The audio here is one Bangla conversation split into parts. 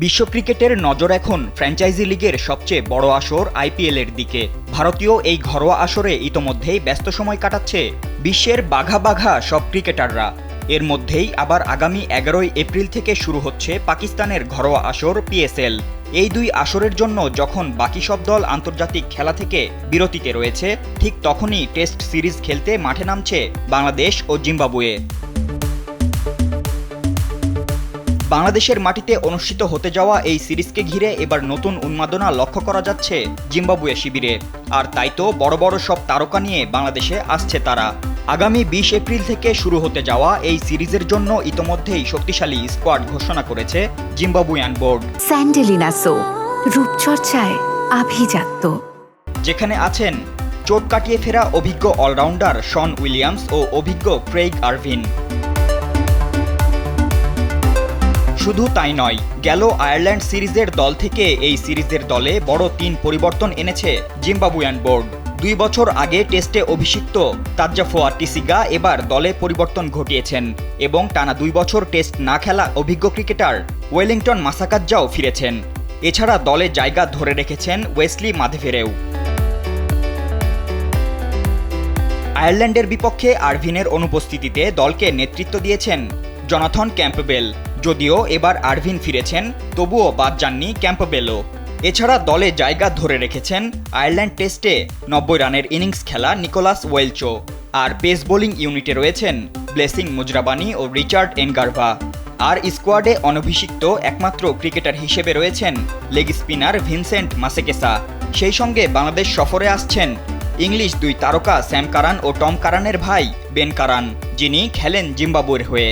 বিশ্ব ক্রিকেটের নজর এখন ফ্র্যাঞ্চাইজি লিগের সবচেয়ে বড় আসর আইপিএলের দিকে। ভারতীয় এই ঘরোয়া আসরে ইতোমধ্যেই ব্যস্ত সময় কাটাচ্ছে বিশ্বের বাঘা বাঘা সব ক্রিকেটাররা। এর মধ্যেই আবার আগামী 11 এপ্রিল থেকে শুরু হচ্ছে পাকিস্তানের ঘরোয়া আসর পিএসএল। এই দুই আসরের জন্য যখন বাকি সব দল আন্তর্জাতিক খেলা থেকে বিরতিতে রয়েছে, ঠিক তখনই টেস্ট সিরিজ খেলতে মাঠে নামছে বাংলাদেশ ও জিম্বাবুয়ে। বাংলাদেশের মাটিতে অনুষ্ঠিত হতে যাওয়া এই সিরিজকে ঘিরে এবার নতুন উন্মাদনা লক্ষ্য করা যাচ্ছে জিম্বাবুয়ে শিবিরে। আর তাই তো বড় বড় সব তারকা নিয়ে বাংলাদেশে আসছে তারা। আগামী 20 এপ্রিল থেকে শুরু হতে যাওয়া এই সিরিজের জন্য ইতোমধ্যেই শক্তিশালী স্কোয়াড ঘোষণা করেছে জিম্বাবুয়ান বোর্ড। স্যান্ডেলিনা সো, রূপচর্চায় আভিজাত্য। যেখানে আছেন চোট কাটিয়ে ফেরা অভিজ্ঞ অলরাউন্ডার শন উইলিয়ামস ও অভিজ্ঞ ক্রেইগ আরভিন। শুধু তাই নয়, গেল আয়ারল্যান্ড সিরিজের দল থেকে এই সিরিজের দলে বড় 3 পরিবর্তন এনেছে জিম্বাবুয়ান বোর্ড। 2 বছর আগে টেস্টে অভিষিক্ত তাজ্জাফোয়া টিসিগা এবার দলে পরিবর্তন ঘটিয়েছেন এবং টানা 2 বছর টেস্ট না খেলা অভিজ্ঞ ক্রিকেটার ওয়েলিংটন মাসাকাজ্জাও ফিরেছেন। এছাড়া দলে জায়গা ধরে রেখেছেন ওয়েসলি মাধেভেরেও। আয়ারল্যান্ডের বিপক্ষে আরভিনের অনুপস্থিতিতে দলকে নেতৃত্ব দিয়েছেন জনাথন ক্যাম্পবেল। যদিও এবার আরভিন ফিরেছেন, তবুও বাদ যাননি ক্যাম্পবেলও। এছাড়া দলে জায়গা ধরে রেখেছেন আয়ারল্যান্ড টেস্টে 90 রানের ইনিংস খেলা নিকোলাস ওয়েলচো। আর পেস বোলিং ইউনিটে রয়েছেন ব্লেসিং মুজরাবানি ও রিচার্ড এনগারভা। আর স্কোয়াডে অনভিষিক্ত একমাত্র ক্রিকেটার হিসেবে রয়েছেন লেগ স্পিনার ভিনসেন্ট মাসেকেসা। সেই সঙ্গে বাংলাদেশ সফরে আসছেন ইংলিশ 2 তারকা স্যাম কারান ও টম কারানের ভাই বেন কারান, যিনি খেলেন জিম্বাবুয়ের হয়ে।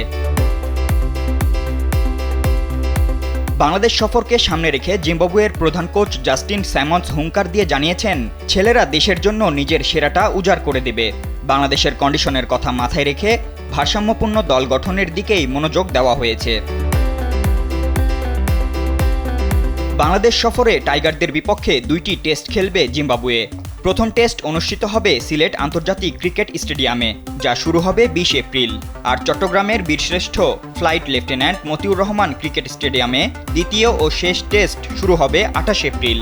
বাংলাদেশ সফরকে সামনে রেখে জিম্বাবুয়ের প্রধান কোচ জাস্টিন স্যামন্স হুঙ্কার দিয়ে জানিয়েছেন, ছেলেরা দেশের জন্য নিজের সেরাটা উজাড় করে দেবে। বাংলাদেশের কন্ডিশনের কথা মাথায় রেখে ভারসাম্যপূর্ণ দল গঠনের দিকেই মনোযোগ দেওয়া হয়েছে। বাংলাদেশ সফরে টাইগারদের বিপক্ষে 2টি টেস্ট খেলবে জিম্বাবুয়ে। প্রথম টেস্ট অনুষ্ঠিত হবে সিলেট আন্তর্জাতিক ক্রিকেট স্টেডিয়ামে, যা শুরু হবে 20 এপ্রিল। আর চট্টগ্রামের বীরশ্রেষ্ঠ flight lieutenant Motiur Rahman cricket স্টেডিয়ামে দ্বিতীয় ও শেষ টেস্ট শুরু হবে 28 এপ্রিল,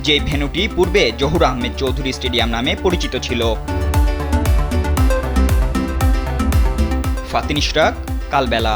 যে ভেন্যুটি পূর্বে জহুর আহমেদ চৌধুরী স্টেডিয়াম নামে পরিচিত ছিল। ফাতিন ইশরাক, কালবেলা।